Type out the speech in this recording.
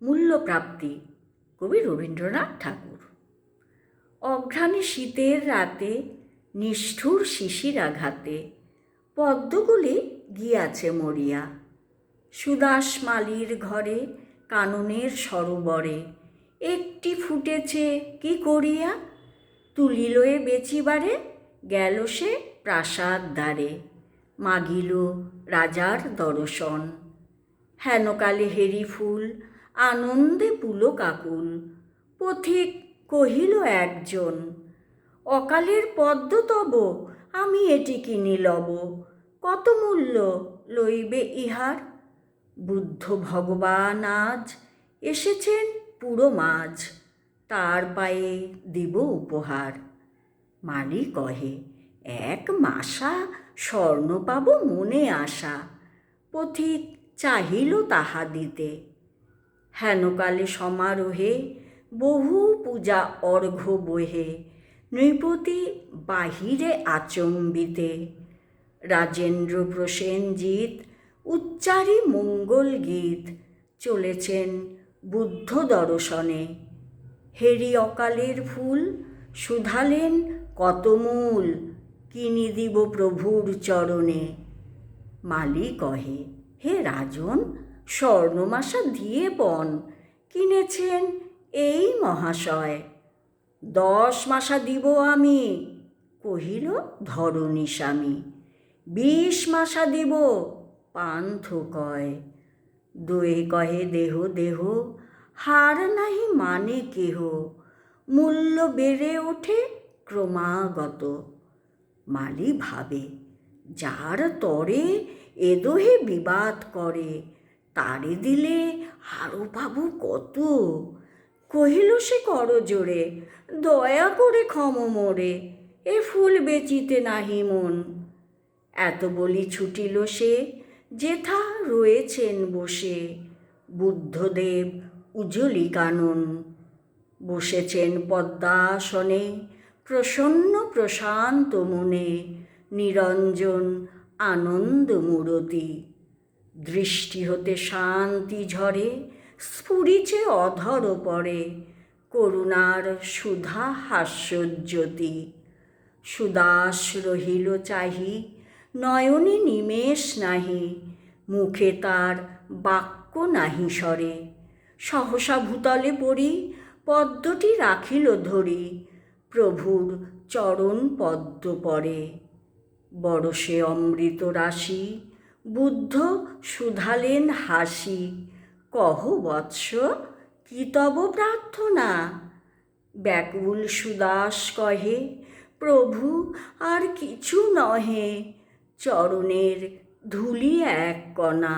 মূল্যপ্রাপ্তি, কবি রবীন্দ্রনাথ ঠাকুর। অঘ্রাণে শীতের রাতে, নিষ্ঠুর শিশির আঘাতে, পদ্মগুলি গিয়াছে মরিয়া। সুদাস মালির ঘরে, কাননের সরোবরে, একটি ফুটেছে কি করিয়া। তুলিলয়ে বেচিবারে, গেল সে প্রাসাদ দ্বারে, মাগিল রাজার দর্শন। হেনকালে হেরি ফুল, আনন্দে পুলক আকুল। পথিক কহিল একজন, অকালের পদ্ম তব, আমি এটি কিনি লব। কত মূল্য লইবে ইহার? বুদ্ধ ভগবান আজ এসেছেন পুরো মাঝ, তার পায়ে দিব উপহার। মালি কহে, এক মাসা স্বর্ণ পাব মনে আশা। পথিক চাহিল তাহা দিতে। হেনকালে সমারোহে, বহু পূজা অর্ঘ্য বহে, নৃপতি বাহিরে আচম্বিতে। রাজেন্দ্র প্রসেনজিৎ উচ্চারি মঙ্গল গীত, চলেছেন বুদ্ধ দর্শনে। হেরি অকালের ফুল, শুধালেন কত মূল, কিনি দিব প্রভুর চরণে। মালি কহে, হে রাজন, স্বর্ণমাসা দিয়ে পণ, কিনেছেন এই মহাশয়। 10 মাসা দিব আমি, কহিল ধরণী স্বামী। 20 মাসা দিব, পান্থ কয়। দোয়ে কহে দেহ দেহ, হার নাহি মানে কেহ। মূল্য বেড়ে ওঠে ক্রমাগত। মালি ভাবে, যার তরে এ দোহে বিবাদ করে, তারে দিলে আরো পাবো কত। কহিল সে করজোড়ে, দয়া করে ক্ষম মোরে, এ ফুল বেচিতে নাহি মন। এত বলি ছুটিল সে, যেথা রয়েছেন বসে, বুদ্ধদেব উজ্জ্বলি কানন। বসেছেন পদ্মাসনে, প্রসন্ন প্রশান্ত মনে, নিরঞ্জন আনন্দ মূরতি। দৃষ্টি হতে শান্তি ঝরে, স্ফুরিছে অধর পরে, করুণার সুধা হাস্যোজ্যোতি। সুদাস রহিল চাহি, নয়নে নিমেষ নাহি, মুখে তার বাক্য নাহি সরে। সহসা ভূতলে পড়ি, পদ্মটি রাখিল ধরি, প্রভুর চরণ পদ্ম পরে। বরসে অমৃত রাশি, বুদ্ধ শুধালেন হাসি। কহ বৎস, কি তব প্রার্থনা? ব্যাকুল সুদাস কহে, প্রভু আর কিছু নহে, চরণের ধূলি এক কণা।